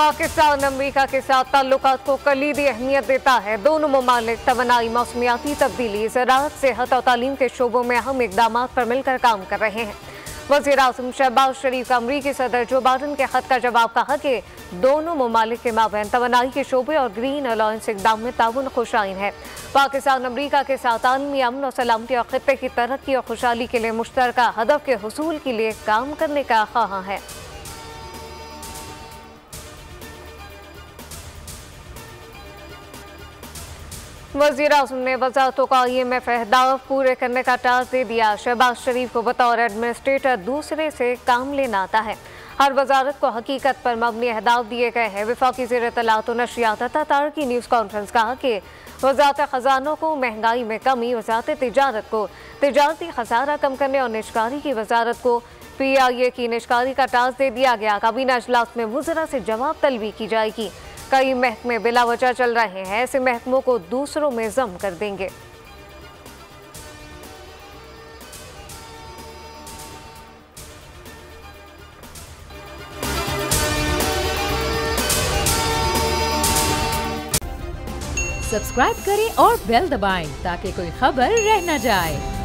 Pakistan America के साथ ताल्लुकात को कलीदी अहमियत देता है। दोनों ममालिक तवानाई, मौसमियाती तब्दीली, ज़राअत, सेहत और तालीम के शोबों में अहम इकदाम पर मिलकर काम कर रहे हैं। वज़ीर-ए-आज़म शहबाज शरीफ का अमरीकी सदर जो बाइडन के खत का जवाब, कहा कि दोनों ममालिक के माबैन तवानाई के शोबे और ग्रीन अलायंस इकदाम में ताउन खुशाइन है। पाकिस्तान अमरीका के साथ आलमी अमन और सलामती और खित्ते की तरक्की और खुशहाली के लिए मुश्तरका हदफ के हुसूल के लिए काम करने का ख्वाह है। वज़ीर-ए-आज़म ने वज़ारतों का IMF अहदाफ पूरे करने का टास्क दे दिया। शहबाज शरीफ को बतौर एडमिनिस्ट्रेटर दूसरे से काम लेना आता है। हर वजारत को हकीकत पर मबनी अहदाफ दिए गए हैं। वफाकी ज़ेर इत्तलात और नशरियात तार की न्यूज़ कॉन्फ्रेंस, कहा कि वज़ारत ख़जानों को महंगाई में कमी, वज़ारत तिजारत को तिजारती खसारा कम करने और निशकारी की वजारत को PIA की निशकारी का टास्क दे दिया गया। काबीना इजलास में वज़रा से जवाब तलबी की जाएगी। कई महकमे बिला वजह चल रहे हैं, ऐसे महकमों को दूसरों में जम कर देंगे। सब्सक्राइब करें और बेल दबाएं ताकि कोई खबर रह न जाए।